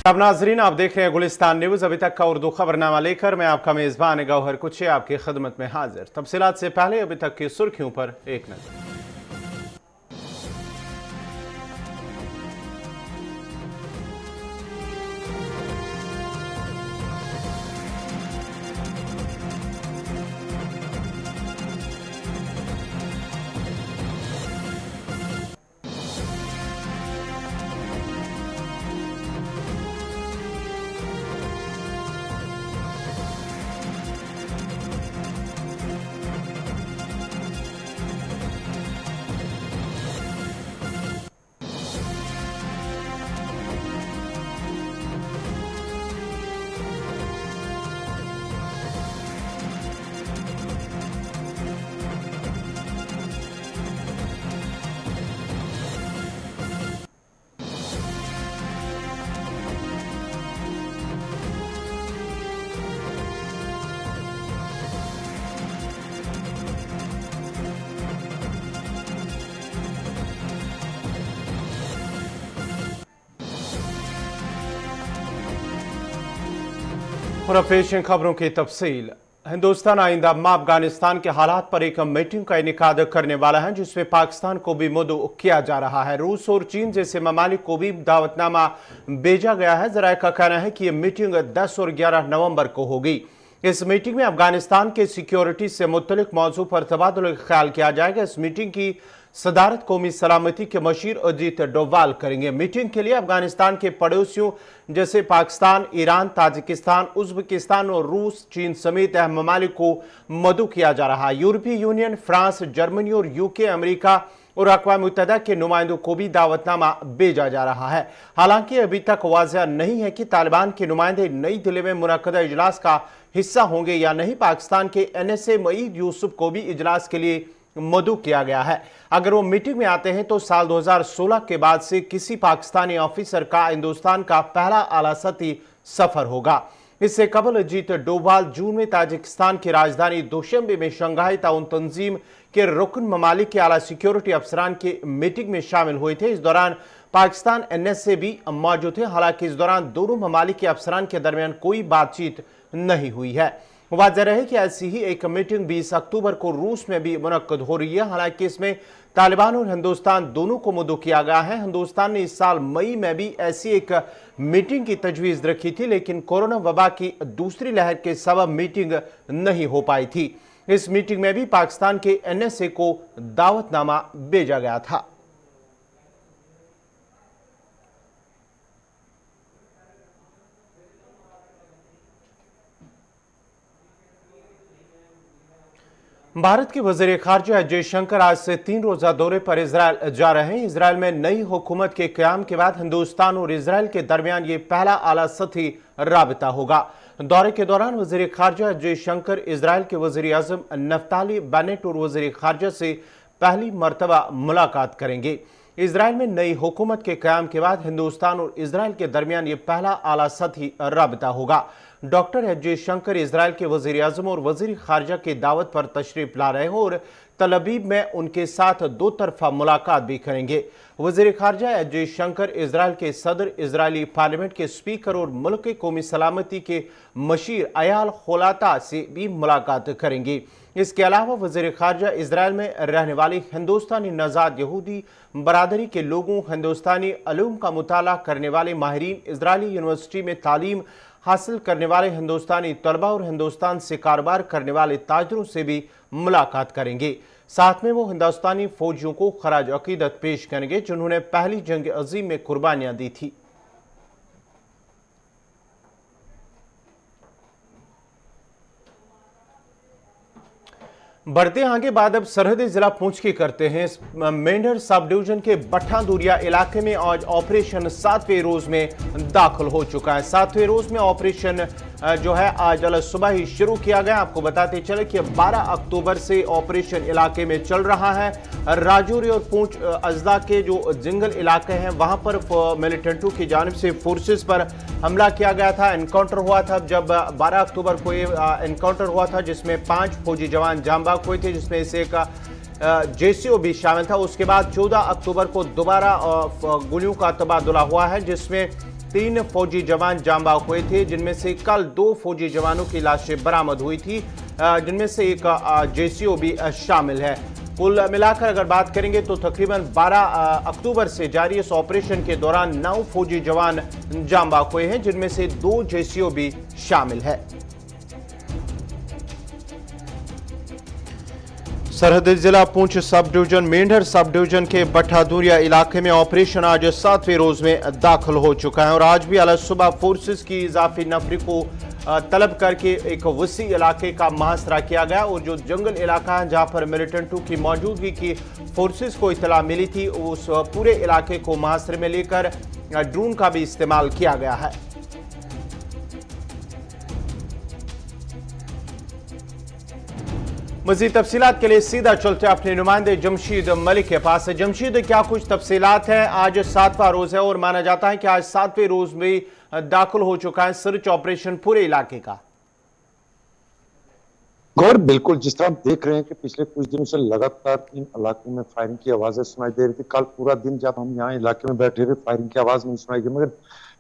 अब नाजरीन, आप देख रहे हैं गुलिस्तान न्यूज। अभी तक का उर्दू खबरनामा लेकर मैं आपका मेजबान गौहर कुछे आपकी खिदमत में हाजिर। तफसीलात से पहले अभी तक की सुर्खियों पर एक नजर। और अब पेश खबरों की तफसील। हिंदुस्तान आइंदा माह अफगानिस्तान के हालात पर एक मीटिंग का इनेकाद करने वाला है, जिसमें पाकिस्तान को भी मुद्दू किया जा रहा है। रूस और चीन जैसे ममालिक को भी दावतनामा भेजा गया है। जराये का कहना है कि यह मीटिंग 10 और 11 नवंबर को होगी। इस मीटिंग में अफगानिस्तान के सिक्योरिटी से मुतल्लिक मौजू पर तबादुल ख्याल किया जाएगा। इस मीटिंग की सदारत कौमी सलामती के मशीर अजीत डोभाल करेंगे। मीटिंग के लिए अफगानिस्तान के पड़ोसियों जैसे पाकिस्तान, ईरान, ताजिकिस्तान, उज्बेकिस्तान और रूस, चीन समेत अहम ममालिक को मदऊ किया जा रहा है। यूरोपीय यूनियन, फ्रांस, जर्मनी और यूके, अमेरिका और अक़वाम मुत्तहिदा के नुमाइंदों को भी दावतनामा भेजा जा रहा है। हालांकि अभी तक वाज़ेह नहीं है कि तालिबान के नुमाइंदे नई दिल्ली में मुनक़दा इजलास का हिस्सा होंगे या नहीं। पाकिस्तान के NSA मईद यूसुफ को भी इजलास के लिए मदऊ किया गया है। अगर वो मीटिंग में आते हैं तो साल 2016 के बाद से किसी पाकिस्तानी ऑफिसर का हिंदुस्तान का पहला आला सतही सफर होगा। इससे कबल अजीत डोभाल जून में ताजिकिस्तान की राजधानी दोशंबे में शंघाई ताउन तंजीम के रुकन ममालिक के आला सिक्योरिटी अफसरान की मीटिंग में शामिल हुए थे। इस दौरान पाकिस्तान NSA भी मौजूद थे। हालांकि इस दौरान दोनों ममालिक के अफसरान के दरमियान कोई बातचीत नहीं हुई है। वाज़ेह रहे कि ऐसी ही एक मीटिंग 20 अक्टूबर को रूस में भी मुनक्कद हो रही है। हालांकि इसमें तालिबान और हिंदुस्तान दोनों को मदऊ किया गया है। हिंदुस्तान ने इस साल मई में भी ऐसी एक मीटिंग की तजवीज़ रखी थी, लेकिन कोरोना वबा की दूसरी लहर के सबब मीटिंग नहीं हो पाई थी। इस मीटिंग में भी पाकिस्तान के NSA को दावतनामा भेजा गया था। भारत के वज़ीर ख़ारिजा जयशंकर आज से 3 रोज़ा दौरे पर इजराइल जा रहे हैं। इजराइल में नई हुकूमत के क़याम के बाद हिंदुस्तान और इजराइल के दरमियान ये पहला आला सतही राबिता होगा। दौरे के दौरान वज़ीर ख़ारिजा जयशंकर इजराइल के वज़ीर आज़म नफ्ताली बेनेट और वज़ीर ख़ारिजा से पहली मरतबा मुलाकात करेंगे। इजराइल में नई हुकूमत के क़याम के बाद हिंदुस्तान और इजराइल के दरमियान ये पहला आला सतही राबिता होगा। डॉक्टर जयशंकर इजराइल के वज़ीर आज़म और वज़ीर ख़ारिजा की दावत पर तशरीफ़ ला रहे हैं और तल अवीव में उनके साथ 2 तरफ़ा मुलाकात भी करेंगे। वज़ीर ख़ारिजा जयशंकर इजराइल के सदर, इजरायली पार्लियामेंट के स्पीकर और मुल्क के कौमी सलामती के मशीर अयाल खोलाता से भी मुलाकात करेंगे। इसके अलावा वज़ीर ख़ारिजा इजराइल में रहने वाली हिंदुस्तानी नज़ाद यहूदी बरादरी के लोगों, हिंदुस्तानी अलूम का मुताला करने वाले माहिरीन, इजरायली यूनिवर्सिटी में तालीम हासिल करने वाले हिंदुस्तानी तलबा और हिंदुस्तान से कारोबार करने वाले ताजरों से भी मुलाकात करेंगे। साथ में वो हिंदुस्तानी फौजियों को खराज अकीदत पेश करेंगे जिन्होंने पहली जंग अजीम में कुर्बानियां दी थी। बढ़ते आगे बाद अब सरहदी जिला पुंछ की करते हैं। मेंढर सब डिवीजन के बट्ठा दूरिया इलाके में आज ऑपरेशन 7वें रोज में दाखिल हो चुका है। 7वें रोज में ऑपरेशन जो है आज सुबह ही शुरू किया गया। आपको बताते चले कि 12 अक्टूबर से ऑपरेशन इलाके में चल रहा है। राजौरी और पुंछ अजला के जो जंगल इलाके हैं वहां पर मिलिटेंटों की जानिब से फोर्सेस पर हमला किया गया था, एनकाउंटर हुआ था। जब 12 अक्टूबर को ये एनकाउंटर हुआ था जिसमें 5 फौजी जवान जाम बाग हुए थे, जिसमें से एक JCO भी शामिल था। उसके बाद 14 अक्टूबर को दोबारा गोलियों का तबादला हुआ है जिसमें 3 फौजी जवान जान बाक हुए थे, जिनमें से कल 2 फौजी जवानों की लाशें बरामद हुई थी, जिनमें से एक जेसीओ भी शामिल है। कुल मिलाकर अगर बात करेंगे तो तकरीबन 12 अक्टूबर से जारी इस ऑपरेशन के दौरान 9 फौजी जवान जान बाक हुए हैं, जिनमें से 2 जेसीओ भी शामिल है। सरहदी जिला Poonch sub division Mendhar sub division के बट्ठादूरिया इलाके में ऑपरेशन आज 7वें रोज में दाखिल हो चुका है और आज भी अल सुबह फोर्सेस की इजाफी नफरी को तलब करके एक वसी इलाके का मुहासरा किया गया और जो जंगल इलाका है जहां पर मिलिटेंटों की मौजूदगी की फोर्सेस को इतला मिली थी, उस पूरे इलाके को मुहासरे में लेकर ड्रोन का भी इस्तेमाल किया गया है। मजीद तफसीलात के लिए सीधा चलते अपने नुमाइंदे जमशीद मलिक के पास। जमशीद, क्या कुछ तफसीलात हैं? आज 7वां रोज है और माना जाता है कि आज 7वें रोज में दाखिल हो चुका है सर्च ऑपरेशन पूरे इलाके का। गौर, बिल्कुल जिस तरह आप देख रहे हैं कि पिछले कुछ दिनों से लगातार इन इलाकों में फायरिंग की आवाजें सुनाई दे रही थी। कल पूरा दिन जब हम यहाँ इलाके में बैठे थे फायरिंग की आवाज नहीं सुनाई दी, मगर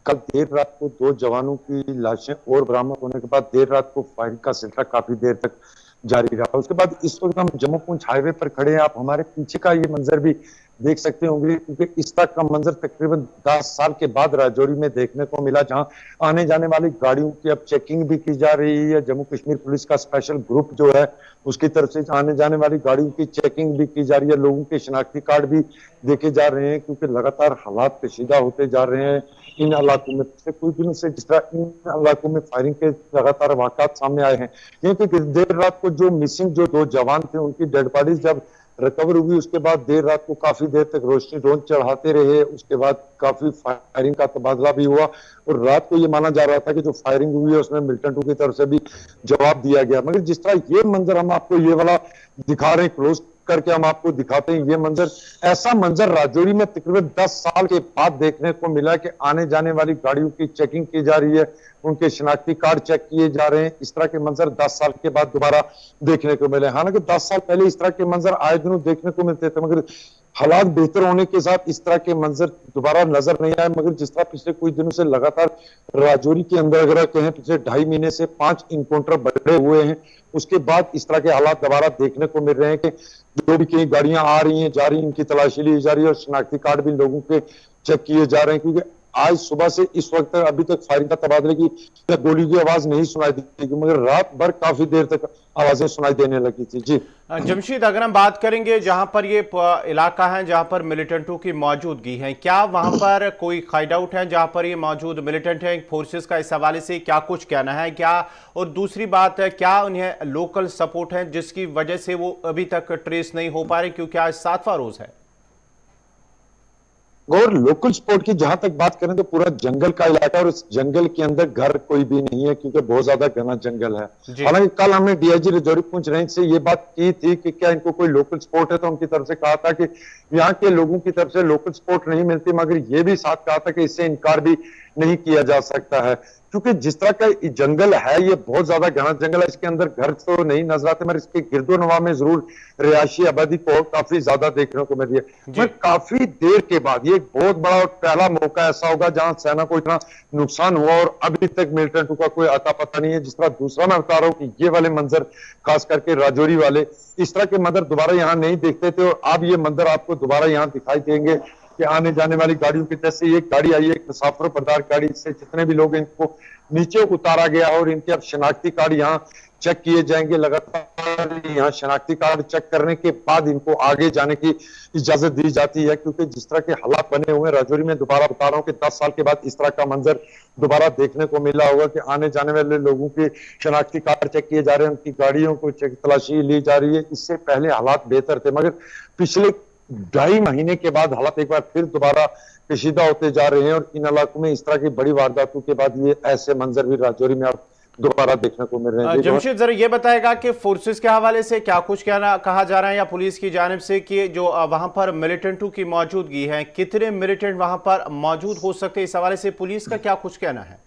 कल देर रात को 2 जवानों की लाशें और बरामद होने के बाद देर रात को फायरिंग का सिलसिला काफी देर तक जारी रहा। उसके बाद इस वक्त हम जम्मू पुंछ हाईवे पर खड़े हैं। आप हमारे पीछे का ये मंजर भी देख सकते होंगे, क्योंकि इस तरह का मंजर तकरीबन 10 साल के बाद राजौरी में देखने को मिला, जहां आने जाने वाली गाड़ियों की अब चेकिंग भी की जा रही है। जम्मू कश्मीर पुलिस का स्पेशल ग्रुप जो है उसकी तरफ से आने जाने वाली गाड़ियों की चेकिंग भी की जा रही है। लोगों के शनाख्ती कार्ड भी देखे जा रहे हैं, क्योंकि लगातार हालात कशीदा होते जा रहे हैं इन इलाकों में। पिछले कुछ दिनों से जिस तरह इन इलाकों में फायरिंग के लगातार वाकयात सामने आए हैं, क्योंकि देर रात को जो मिसिंग जो 2 जवान थे उनकी डेड बॉडीज जब रिकवर हुई, उसके बाद देर रात को काफी देर तक रोशनी रोज चढ़ाते रहे। उसके बाद काफी फायरिंग का तबादला भी हुआ और रात को ये माना जा रहा था कि जो फायरिंग हुई है उसमें मिलिटेंटों की तरफ से भी जवाब दिया गया। मगर जिस तरह ये मंजर हम आपको ये वाला दिखा रहे हैं, क्लोज करके हम आपको दिखाते हैं, ये मंजर, ऐसा मंजर राजौरी में तकरीबन 10 साल के बाद देखने को मिला कि आने जाने वाली गाड़ियों की चेकिंग की जा रही है, उनके शनाख्ती कार्ड चेक किए जा रहे हैं। इस तरह के मंजर 10 साल के बाद दोबारा देखने को मिले। हालांकि 10 साल पहले इस तरह के मंजर आए दिनों देखने को मिलते थे, मगर हालात बेहतर होने के साथ इस तरह के मंजर दोबारा नजर नहीं आए। मगर जिस तरह पिछले कुछ दिनों से लगातार राजौरी के अंदर अगर कहें पिछले 2.5 महीने से 5 इनकाउंटर बढ़े हुए हैं, उसके बाद इस तरह के हालात दोबारा देखने को मिल रहे हैं कि जो भी कई गाड़ियां आ रही हैं जा रही हैं, इनकी तलाशी ली जा रही है और शनाख्ती कार्ड भी लोगों के चेक किए जा रहे हैं। क्योंकि आज सुबह से इस वक्त तक अभी तक फायरिंग का तबादले की गोली की आवाज नहीं सुनाई दी, मगर रात भर काफी देर तक आवाजें सुनाई देने लगी थी। जी जमशीद, अगर हम बात करेंगे जहां पर ये इलाका है जहां पर मिलिटेंटों की मौजूदगी है, क्या वहां पर कोई हाइड आउट है जहां पर ये मौजूद मिलिटेंट है फोर्सेस का? इस हवाले से क्या कुछ कहना है क्या? और दूसरी बात है, क्या उन्हें लोकल सपोर्ट है जिसकी वजह से वो अभी तक ट्रेस नहीं हो पा रहे, क्योंकि आज 7वां रोज है? और लोकल सपोर्ट की जहां तक बात करें तो पूरा जंगल का इलाका और उस जंगल के अंदर घर कोई भी नहीं है, क्योंकि बहुत ज्यादा घना जंगल है। हालांकि कल हमने डीआईजी राजौरी पुंछ रेंज से ये बात की थी कि क्या इनको कोई लोकल सपोर्ट है, तो उनकी तरफ से कहा था कि यहाँ के लोगों की तरफ से लोकल सपोर्ट नहीं मिलती, मगर ये भी साथ कहा था कि इससे इनकार भी नहीं किया जा सकता है, क्योंकि जिस तरह का जंगल है ये बहुत ज्यादा घना जंगल है। इसके अंदर घर तो नहीं नजर आते, मगर इसके गिरदो नवा में जरूर रिहायशी आबादी को काफी ज्यादा देखने को मिल रही है। काफी देर के बाद ये एक बहुत बड़ा और पहला मौका ऐसा होगा जहां सेना को इतना नुकसान हुआ और अभी तक मिलिटेंटों का कोई आता पता नहीं है। जिस तरह दूसरा मैं बता रहा हूँ कि ये वाले मंजर खास करके राजौरी वाले इस तरह के मंजर दोबारा यहाँ नहीं देखते थे, और अब ये मंजर आपको दोबारा यहाँ दिखाई देंगे कि आने जाने वाली गाड़ियों की जैसे एक गाड़ी आई है, एक मुसाफिर बरदार गाड़ी, से जितने भी लोग इनको नीचे उतारा गया और इनके अब शनाख्ती कार्ड यहाँ चेक किए जाएंगे। लगातार यहाँ शनाख्ती कार्ड चेक करने के बाद इनको आगे जाने की इजाजत दी जाती है, क्योंकि जिस तरह के हालात बने हुए हैं राजौरी में, दोबारा बता रहा हूँ कि 10 साल के बाद इस तरह का मंजर दोबारा देखने को मिला होगा कि आने जाने वाले लोगों के शनाख्ती कार्ड चेक किए जा रहे हैं, उनकी गाड़ियों को तलाशी ली जा रही है। इससे पहले हालात बेहतर थे, मगर पिछले 2.5 महीने के बाद हालात एक बार फिर दोबारा कशीदा होते जा रहे हैं और इन इलाकों में इस तरह की बड़ी वारदातों के बाद ये ऐसे मंजर भी राजौरी में अब दोबारा देखने को मिल रहे हैं। जमशीद, जरा ये बताएगा कि फोर्सेस के हवाले से क्या कुछ कहा जा रहा है या पुलिस की जानिब से कि जो वहां पर मिलिटेंटों की मौजूदगी है, कितने मिलिटेंट वहां पर मौजूद हो सकते हैं, इस हवाले से पुलिस का क्या कुछ कहना है?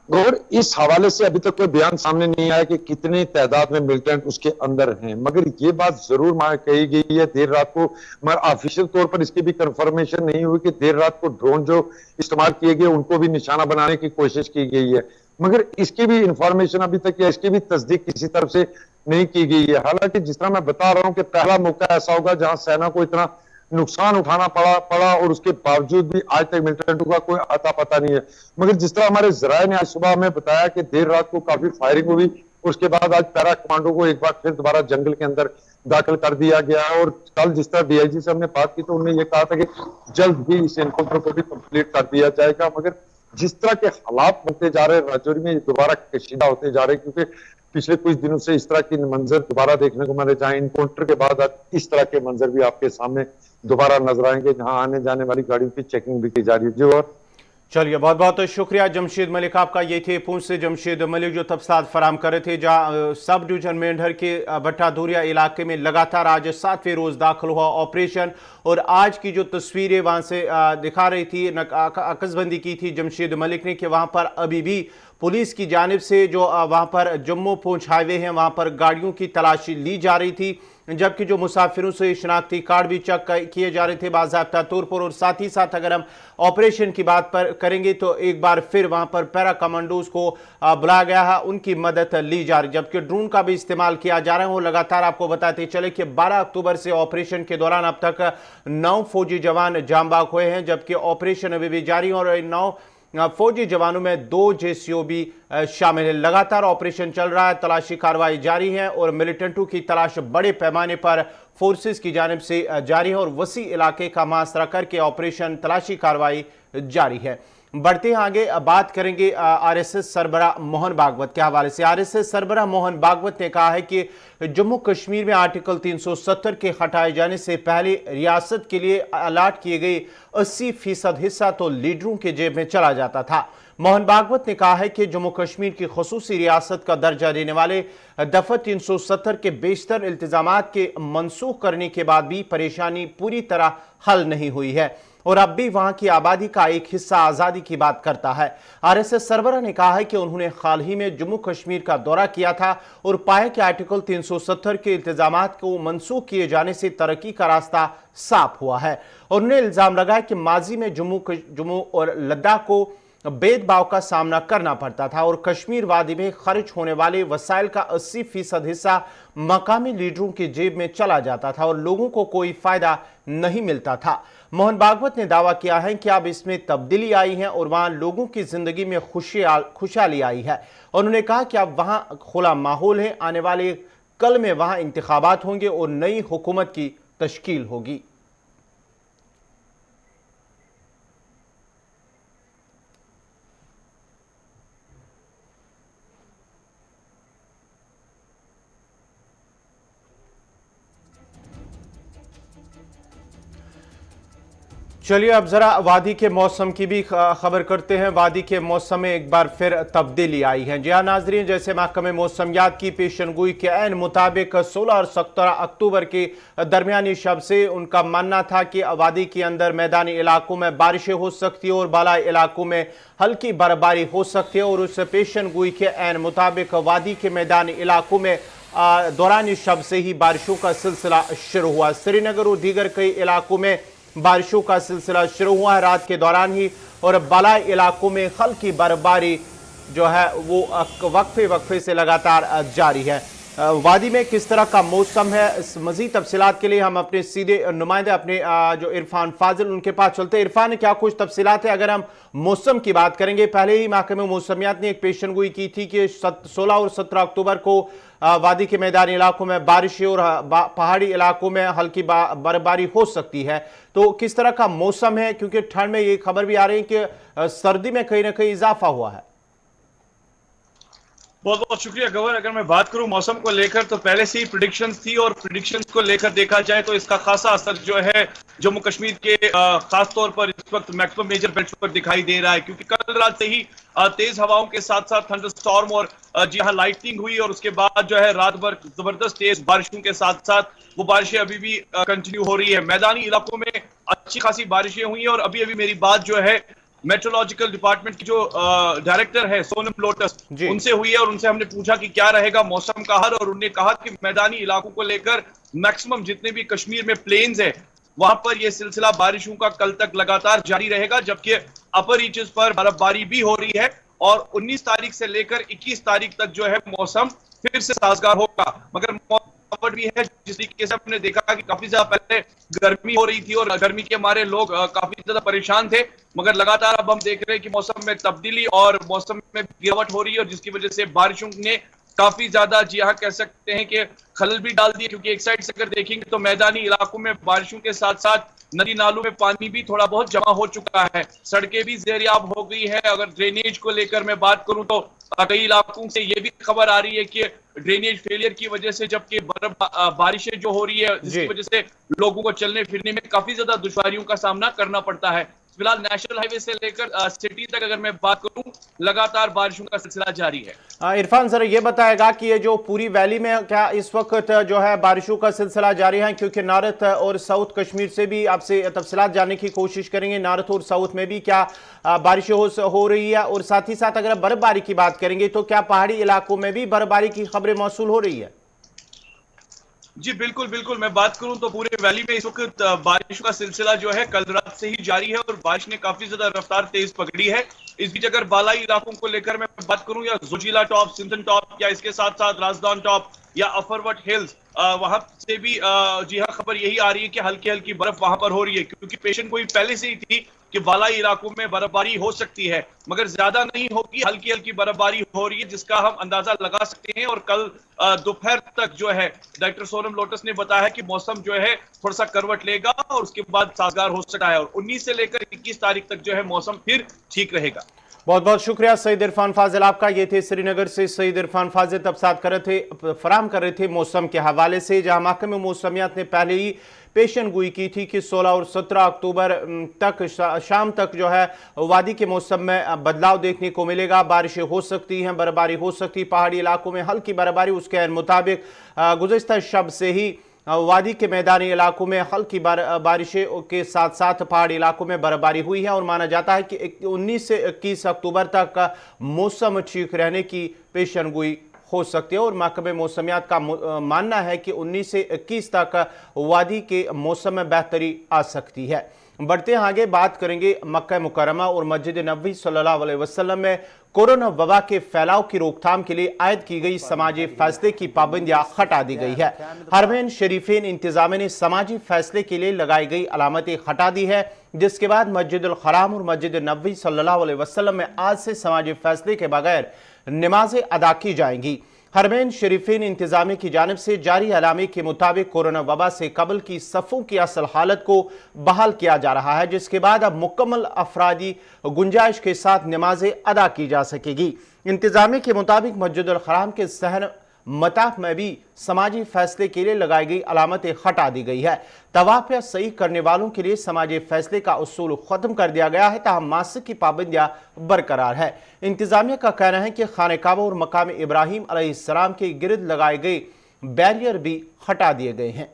और इस हवाले से अभी तक कोई बयान सामने नहीं आया कि कितनी तादाद में मिलिटेंट उसके अंदर हैं, मगर ये बात जरूर कही गई है देर रात को, मगर ऑफिशियल तौर पर इसकी भी कंफर्मेशन नहीं हुई कि देर रात को ड्रोन जो इस्तेमाल किए गए उनको भी निशाना बनाने की कोशिश की गई है, मगर इसकी भी इंफॉर्मेशन अभी तक या इसकी भी तस्दीक किसी तरफ से नहीं की गई है। हालांकि जिस तरह मैं बता रहा हूं कि पहला मौका ऐसा होगा जहां सेना को इतना नुकसान उठाना पड़ा और उसके बावजूद भी आज तक मिलिटेंटों का कोई अता पता नहीं है। मगर जिस तरह हमारे जराये ने आज सुबह हमें बताया कि देर रात को काफी फायरिंग हुई, उसके बाद आज पैरा कमांडो को एक बार फिर दोबारा जंगल के अंदर दाखिल कर दिया गया है। और कल जिस तरह डीआईजी से हमने बात की तो उन्होंने ये कहा था कि जल्द ही इस एनकाउंटर को भी कंप्लीट कर दिया जाएगा, मगर जिस तरह के हालात बनते जा रहे हैं राजौरी में दोबारा कशीदा होते जा रहे हैं, क्योंकि पिछले कुछ दिनों से इस तरह की मंजर दोबारा देखने को मिले, जहां इनकाउंटर के बाद इस तरह के मंजर भी आपके सामने दोबारा नजर आएंगे, जहां आने जाने वाली गाड़ियों की चेकिंग भी की जा रही है। जी और चलिए, बहुत बहुत शुक्रिया जमशेद मलिक आपका। ये थे पूंछ से जमशेद मलिक जो तफसीलात फराम कर रहे थे, जहां सब डिवीजन मेंढर के भट्टाधुरिया इलाके में लगातार आज 7वें रोज दाखिल हुआ ऑपरेशन, और आज की जो तस्वीरें वहां से दिखा रही थी, अकसबंदी की थी जमशेद मलिक ने कि वहां पर अभी भी पुलिस की जानिब से जो वहां पर जम्मू पूंछ हाईवे है वहां पर गाड़ियों की तलाशी ली जा रही थी, जबकि जो मुसाफिरों से शनाख्ती कार्ड भी चेक किए जा रहे थे बाज़ाब्ता तौर पर। और साथ ही साथ अगर हम ऑपरेशन की बात पर करेंगे तो एक बार फिर वहां पर पैरा कमांडोज को बुलाया गया है, उनकी मदद ली जा रही, जबकि ड्रोन का भी इस्तेमाल किया जा रहा है। वो लगातार आपको बताते चले कि 12 अक्टूबर से ऑपरेशन के दौरान अब तक 9 फौजी जवान जांबाग हुए हैं, जबकि ऑपरेशन अभी भी जारी है और 9 फौजी जवानों में 2 जेसीओ भी शामिल है। लगातार ऑपरेशन चल रहा है, तलाशी कार्रवाई जारी है और मिलिटेंटों की तलाश बड़े पैमाने पर फोर्सेस की जानिब से जारी है और वसी इलाके का मुहासरा करके ऑपरेशन तलाशी कार्रवाई जारी है। बढ़ते हैं आगे, बात करेंगे आरएसएस सरबराह मोहन भागवत के हवाले से। आरएसएस सरबराह मोहन भागवत ने कहा है कि जम्मू कश्मीर में आर्टिकल 370 के हटाए जाने से पहले रियासत के लिए अलाट किए गए 80% हिस्सा तो लीडरों के जेब में चला जाता था। मोहन भागवत ने कहा है कि जम्मू कश्मीर की खसूसी रियासत का दर्जा देने वाले दफा 370 के बेशतर इल्तिजामात के मनसूख करने के बाद भी परेशानी पूरी तरह हल नहीं हुई है और अब भी वहां की आबादी का एक हिस्सा आजादी की बात करता है। आरएसएस सरबराह ने कहा है कि उन्होंने हाल ही में जम्मू कश्मीर का दौरा किया था और पाया कि आर्टिकल 370 के इल्तिजामात को मनसूख किए जाने से तरक्की का रास्ता साफ हुआ है। उन्होंने इल्जाम लगाया कि माजी में जम्मू और लद्दाख को भेदभाव का सामना करना पड़ता था और कश्मीर वादी में खर्च होने वाले वसाइल का 80% हिस्सा मकामी लीडरों की जेब में चला जाता था और लोगों को कोई फायदा नहीं मिलता था। मोहन भागवत ने दावा किया है कि अब इसमें तब्दीली आई है और वहां लोगों की जिंदगी में खुशहाली आई है। उन्होंने कहा कि अब वहां खुला माहौल है, आने वाले कल में वहां इंतखाबात होंगे और नई हुकूमत की तश्कील होगी। चलिए, अब जरा वादी के मौसम की भी खबर करते हैं। वादी के मौसम में एक बार फिर तब्दीली आई है। जी हाँ नाजरीन, जैसे महकमे मौसमियात की पेशनगोई के ऐन मुताबिक 16 और 17 अक्टूबर के दरमियानी शब से उनका मानना था कि वादी के अंदर मैदानी इलाकों में बारिशें हो सकती है और बालाई इलाकों में हल्की बर्फबारी हो सकती है और उस पेशनगोई के ऐन मुताबिक वादी के मैदानी इलाकों में दौरानी शब से ही बारिशों का सिलसिला शुरू हुआ। श्रीनगर और दीगर कई इलाकों में बारिशों का सिलसिला शुरू हुआ है रात के दौरान ही और बालाई इलाकों में हल्की बर्फबारी जो है वो वक्फे से लगातार जारी है। वादी में किस तरह का मौसम है, इस मजीद तफसीलात के लिए हम अपने सीधे नुमाइंदे अपने जो इरफान फाजिल उनके पास चलते हैं। इरफान, क्या कुछ तफसीलात है? अगर हम मौसम की बात करेंगे, पहले ही महकमे मौसमियात ने एक पेशनगोई की थी कि 16 और 17 अक्टूबर को वादी के मैदानी इलाकों में बारिशें और पहाड़ी इलाकों में हल्की बर्फबारी हो सकती है, तो किस तरह का मौसम है? क्योंकि ठंड में ये खबर भी आ रही है कि सर्दी में कहीं ना कहीं इजाफा हुआ है। बहुत बहुत शुक्रिया गवर। अगर मैं बात करूं मौसम को लेकर तो पहले से ही प्रिडिक्शंस थी और प्रिडिक्शंस को लेकर देखा जाए तो इसका खासा असर जो है जम्मू कश्मीर के खास तौर पर इस वक्त मैक्सिमम मेजर बेल्ट पर दिखाई दे रहा है, क्योंकि कल रात से ही तेज हवाओं के साथ साथ थंडर स्टॉर्म और जी हाँ लाइटनिंग हुई और उसके बाद जो है रात भर जबरदस्त तेज बारिशों के साथ साथ वो बारिशें अभी भी कंटिन्यू हो रही है। मैदानी इलाकों में अच्छी खासी बारिशें हुई और अभी अभी मेरी बात जो है मेट्रोलॉजिकल डिपार्टमेंट की जो डायरेक्टर है सोनम लोटस, जी। उनसे हुई है और उनसे हमने पूछा कि क्या रहेगा मौसम का हाल, और उन्होंने कहा कि मैदानी इलाकों को लेकर मैक्सिमम जितने भी कश्मीर में प्लेन्स है वहां पर यह सिलसिला बारिशों का कल तक लगातार जारी रहेगा, जबकि अपर रीचेस पर बर्फबारी भी हो रही है और 19 तारीख से लेकर 21 तारीख तक जो है मौसम फिर से साजगार होगा। मगर भी है जिस तरीके से हमने देखा कि काफी ज्यादा पहले गर्मी हो रही थी और गर्मी के मारे लोग काफी ज्यादा परेशान थे, मगर लगातार अब हम देख रहे हैं कि मौसम में तब्दीली और मौसम में गिरावट हो रही है और जिसकी वजह से बारिशों ने काफी ज्यादा जी हाँ कह सकते हैं कि खलल भी डाल दिए, क्योंकि एक साइड से अगर देखेंगे तो मैदानी इलाकों में बारिशों के साथ साथ नदी नालों में पानी भी थोड़ा बहुत जमा हो चुका है, सड़कें भी ज़ेरियाब हो गई है। अगर ड्रेनेज को लेकर मैं बात करूं तो कई इलाकों से ये भी खबर आ रही है कि ड्रेनेज फेलियर की वजह से, जबकि बारिशें जो हो रही है जिसकी वजह से लोगों को चलने फिरने में काफी ज्यादा दुश्वारियों का सामना करना पड़ता है। फिलहाल नेशनल हाईवे से लेकर सिटी तक अगर मैं बात करूं लगातार बारिशों का सिलसिला जारी है। इरफान जरा ये बताएगा कि ये जो पूरी वैली में क्या इस वक्त जो है बारिशों का सिलसिला जारी है, क्योंकि नॉर्थ और साउथ कश्मीर से भी आपसे तफसीलात जानने की कोशिश करेंगे, नॉर्थ और साउथ में भी क्या बारिशें हो रही है, और साथ ही साथ अगर बर्फबारी की बात करेंगे तो क्या पहाड़ी इलाकों में भी बर्फबारी की खबरें मौसूल हो रही है? जी बिल्कुल बिल्कुल, मैं बात करूं तो पूरे वैली में इस वक्त बारिश का सिलसिला जो है कल रात से ही जारी है और बारिश ने काफी ज्यादा रफ्तार तेज पकड़ी है। इस बीच अगर बालाई इलाकों को लेकर मैं बात करूं या जोजिला टॉप, सिंधन टॉप या इसके साथ साथ राजदान टॉप या अफरवट हिल्स, वहां से भी जी हाँ खबर यही आ रही है कि हल्की हल्की बर्फ वहां पर हो रही है, क्योंकि पेशन गोई पहले से ही थी कि बालाई इलाकों में बर्फबारी हो सकती है, मगर ज्यादा नहीं होगी, हल्की हल्की बर्फबारी हो रही है जिसका हम अंदाजा लगा सकते हैं। और कल दोपहर तक जो है डॉक्टर सोनम लोटस ने बताया कि मौसम जो है थोड़ा सा करवट लेगा और उसके बाद साजगार हो सकता है और 19 से लेकर 21 तारीख तक जो है मौसम फिर ठीक रहेगा। बहुत बहुत शुक्रिया सईद इरफान फाजिल आपका। ये थे श्रीनगर से सईद इरफान फाजिल तफसात फराम कर रहे थे मौसम के हवाले से, जहां महकमे मौसमियात ने पहले ही पेशन गोई की थी कि 16 और 17 अक्टूबर तक शाम तक जो है वादी के मौसम में बदलाव देखने को मिलेगा, बारिशें हो सकती हैं, बर्फबारी हो सकती है, पहाड़ी इलाकों में हल्की बर्फबारी। उसके मुताबिक गुज़िश्ता शब से ही वादी के मैदानी इलाकों में हल्की बारिशें के साथ साथ पहाड़ी इलाकों में बर्फबारी हुई है और माना जाता है कि 19 से 21 अक्टूबर तक मौसम ठीक रहने की पेशन गोई हो सकती है और महकमे मौसमियात का मानना है कि 19 से 21 तक वादी के मौसम में बेहतरी आ सकती है। बढ़ते हैं आगे, बात करेंगे मक्का मुकरमा और मस्जिद नबवी सल्लल्लाहु अलैहि वसल्लम में कोरोना वबा के फैलाव की रोकथाम के लिए आयद की गई समाजी फैसले की पाबंदियां हटा दी गई है। हरमैन शरीफेन इंतजामिया ने समाजी फैसले के लिए लगाई गई अलामतें हटा दी है, जिसके बाद मस्जिदुल हराम और मस्जिद नबवी सल्लल्लाहु अलैहि वसल्लम में आज से समाजी फैसले के बगैर नमाजें अदा की जाएंगी। हरमैन शरीफेन इंतजामिया की जानिब से जारी अलामे के मुताबिक कोरोना वबा से कबल की सफ़ों की असल हालत को बहाल किया जा रहा है, जिसके बाद अब मुकम्मल अफरादी गुंजाइश के साथ नमाजें अदा की जा सकेगी। इंतजामिया के मुताबिक मस्जिदुल हराम के सहन मताफ में भी समाजी फैसले के लिए लगाई गई अलामतें हटा दी गई है। तवाफ या सही करने वालों के लिए समाजी फैसले का उसूल खत्म कर दिया गया है, ताहम मास्क की पाबंदियां बरकरार है। इंतजामिया का कहना है कि खाने काबा और मकाम इब्राहिम अलैहिस्सलाम के गिर्द लगाए गए बैरियर भी हटा दिए गए हैं।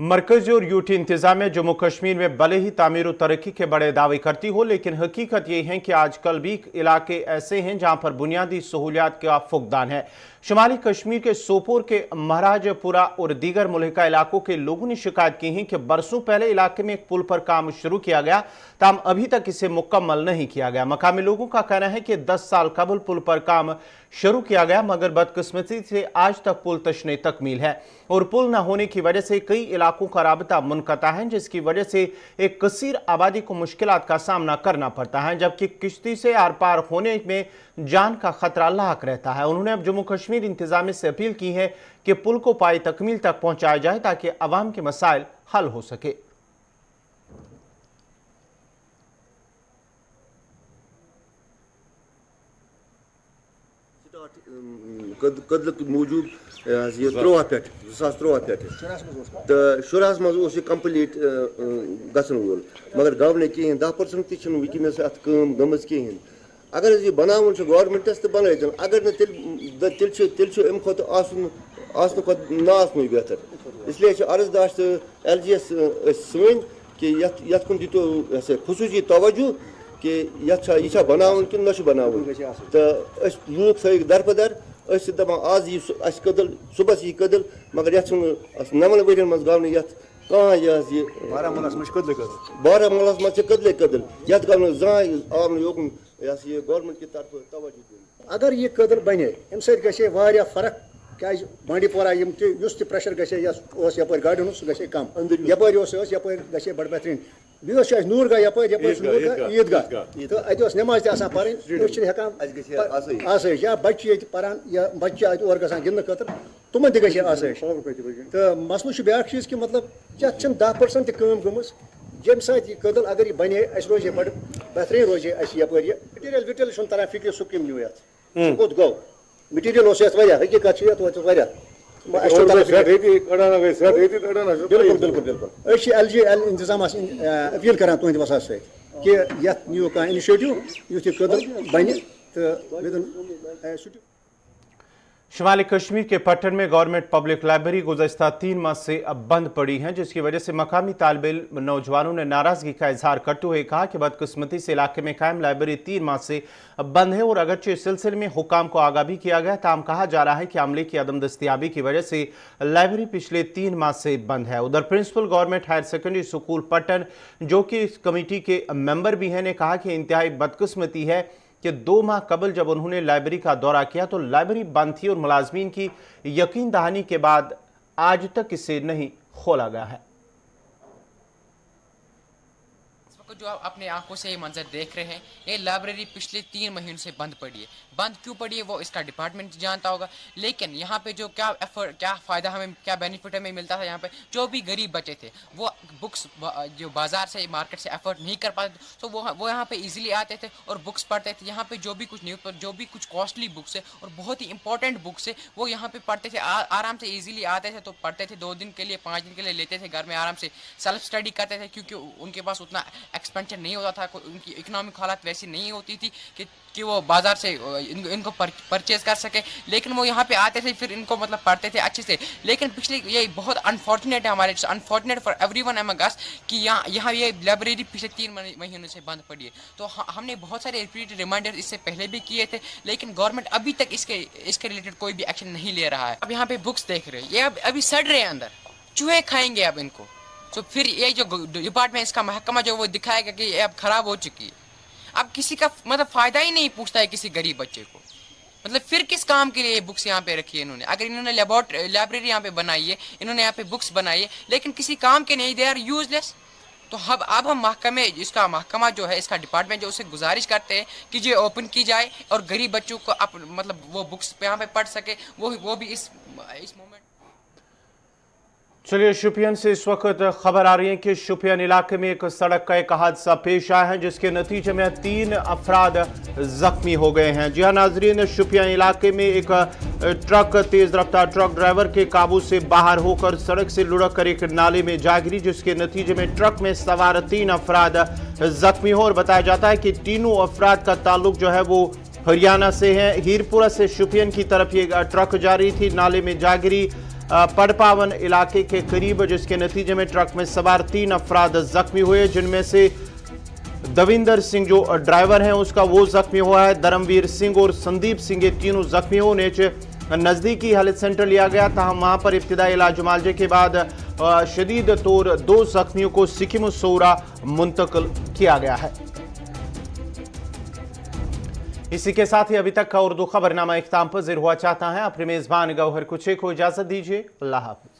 मरकजी और यूटी इंतजामिया जम्मू कश्मीर में भले ही तामीर और तरक्की के बड़े दावे करती हो, लेकिन हकीकत यह है कि आजकल भी इलाके ऐसे हैं जहां पर बुनियादी सहूलियात का फुकदान है। शुमाली कश्मीर के सोपोर के महाराजपुरा और दीगर मुल्हिका इलाकों के लोगों ने शिकायत की है कि बरसों पहले इलाके में एक पुल पर काम शुरू किया गया, ताहम अभी तक इसे मुकम्मल नहीं किया गया। मकामी लोगों का कहना है कि 10 साल कबल पुल पर काम शुरू किया गया, मगर बदकिस्मती से आज तक पुल तशने तकमील है और पुल न होने की वजह से कई इलाकों का राबता मुनक़ता है, जिसकी वजह से एक कसीर आबादी को मुश्किलात का सामना करना पड़ता है, जबकि किश्ती से आर पार होने में जान का खतरा लाक रहता है। उन्होंने अब जम्मू कश्मीर इंतजामिया से अपील की है कि पुल को पाई तकमील तक पहुंचाया जाए ताकि अवाम के मसाइल हल हो सके। कदलक मूजूब ये 13 पे 2013 पे तो शुरास मज कंप्लीट गसन वोल मगर गव ने कहें 10% ती वनस अत गमज कहें अगर ये बनावन गवर्नमेंटस तो बन अगर न तिल अम खुद आसन खुद न आसन बेहतर इसलिए अर्जदार LGS सन कि ये दितो खसूसी तवज्जो कि यह बनावन कि न बनावन तो लूक थ दरबदर दपान आज यह कदल सुबह यह कदल मगर ये 9 वरियन मज गव ये कह बारामूला मज कदल कदल ये गव जान आव योगन यह गवर्नमेंट की तरफ तवज्जो दिन अगर यह कदल बने अम सह फर्क क्या बांडीपोरा प्रेशर गस यप गाड़न सह गे कम यपर गे बड़ बेहतरीन बेस नूर गा यपर ईदगाह तो अत नमाज तक पान आसाइश या बच्चे ये पान या बच्चे और ग गिंद खतर तुम गे आसाइश तो मसल ब्या चीज कि मतलब ये 10% तम जम सत यह कदल अगर यह बने रोजे बड़ बेहतरीन रोजे यपर मटीरियल विटीरियल तरह फिक्र सह कम न्यू ये गो मटीरियल हकीकत बिल्कुल इंतजाम अपील करान तुंद वसा सत कि ये नीव कह इनिशिएटिव युथ यह कदल बन तो शुमाली कश्मीर के पट्टन में गवर्नमेंट पब्लिक लाइब्रेरी गुज़श्ता 3 माह से अब बंद पड़ी है, जिसकी वजह से मकामी तालिब इल्म नौजवानों ने नाराजगी का इजहार करते हुए कहा कि बदकिस्मती से इलाके में कायम लाइब्रेरी 3 माह से अब बंद है और अगरचे इस सिलसिले में हुकाम को आगाह भी किया गया, ताम कहा जा रहा है कि अमले की अदम दस्तियाबी की वजह से लाइब्रेरी पिछले 3 माह से बंद है। उधर principal government higher secondary school Pattan, जो कि इस कमेटी के मेंबर भी हैं, ने कहा कि इंतहाई बदकिस्मती है कि 2 माह कबल जब उन्होंने लाइब्रेरी का दौरा किया तो लाइब्रेरी बंद थी और मुलाजमीन की यकीन दहानी के बाद आज तक इसे नहीं खोला गया है। जो आप अपने आंखों से ये मंजर देख रहे हैं, ये लाइब्रेरी पिछले 3 महीनों से बंद पड़ी है। बंद क्यों पड़ी है वो इसका डिपार्टमेंट जानता होगा, लेकिन यहाँ पे जो क्या फ़ायदा हमें, क्या बेनिफिट हमें मिलता था, यहाँ पे जो भी गरीब बच्चे थे वो बुक्स जो बाज़ार से मार्केट से अफोर्ड नहीं कर पाते तो वो यहाँ पे इजीली आते थे और बुक्स पढ़ते थे। यहाँ पे जो भी कुछ न्यूज़ जो भी कुछ कॉस्टली बुक्स है और बहुत ही इंपॉर्टेंट बुक्स है वो यहाँ पे पढ़ते थे, आराम से ईजिली आते थे तो पढ़ते थे। 2 दिन के लिए 5 दिन के लिए लेते थे, घर में आराम से सेल्फ स्टडी करते थे, क्योंकि उनके पास उतना एक्सपेंडिचर नहीं होता था, उनकी इकोनॉमिक हालत वैसी नहीं होती थी कि वो बाजार से इनको परचेज कर सके। लेकिन वो यहाँ पे आते थे, फिर इनको मतलब पढ़ते थे अच्छे से। लेकिन पिछले ये बहुत अनफॉर्चुनेट है हमारे, अनफॉर्चुनेट फॉर एवरीवन अमंग अस कि यहाँ ये लाइब्रेरी पिछले 3 महीनों से बंद पड़ी है। तो हमने बहुत सारे रिपीटेड रिमाइंडर इससे पहले भी किए थे, लेकिन गवर्नमेंट अभी तक इसके रिलेटेड कोई भी एक्शन नहीं ले रहा है। अब यहाँ पे बुक्स देख रहे हैं, ये अभी सड़ रहे हैं अंदर, चूहे खाएंगे अब इनको। तो फिर ये जो डिपार्टमेंट इसका महकमा जो वो दिखाएगा कि ये अब खराब हो चुकी है। अब किसी का मतलब फ़ायदा ही नहीं पूछता है किसी गरीब बच्चे को, मतलब फिर किस काम के लिए बुक्स यहाँ पे रखी है इन्होंने। अगर इन्होंने लाइब्रेरी यहाँ पे बनाई है, इन्होंने यहाँ पे बुक्स बनाई है, लेकिन किसी काम के नहीं, दे आर यूजलेस। तो अब हम इसका महकमा जो है, इसका डिपार्टमेंट जो, उसे गुजारिश करते हैं कि ये ओपन की जाए और गरीब बच्चों को मतलब वो बुक्स यहाँ पे पढ़ सके, वो भी इस मोमेंट। चलिए, शुपियन से इस वक्त खबर आ रही है कि शुपियन इलाके में एक सड़क का एक हादसा पेश आया है, जिसके नतीजे में 3 अफराद जख्मी हो गए हैं। जी हाँ नाजरीन, शुपियन इलाके में एक ट्रक, तेज रफ्तार ट्रक ड्राइवर के काबू से बाहर होकर सड़क से लुढ़क कर एक नाले में जा गिरी, जिसके नतीजे में ट्रक में सवार 3 अफराद जख्मी हो। और बताया जाता है कि तीनों अफराद का ताल्लुक जो है वो हरियाणा से है। हीरपुरा से शुपियन की तरफ ये ट्रक जा रही थी, नाले में जा गिरी पड़पावन इलाके के करीब, जिसके नतीजे में ट्रक में सवार 3 अफराद जख्मी हुए, जिनमें से दविंदर सिंह जो ड्राइवर हैं उसका वो जख्मी हुआ है। धर्मवीर सिंह और संदीप सिंह ये तीनों जख्मी होने नज़दीकी हेल्थ सेंटर लिया गया था। वहाँ पर इब्तिदाई इलाज मुआलजे के बाद शदीद तौर 2 जख्मियों को सिकिम सौरा मुंतकिल किया गया है। इसी के साथ ही अभी तक का उर्दू खबरनामा इख्ताम पज़ीर हुआ। चाहता है अपने मेज़बान गौहर कुछे को इजाज़त दीजिए। अल्लाह हाफ़िज़।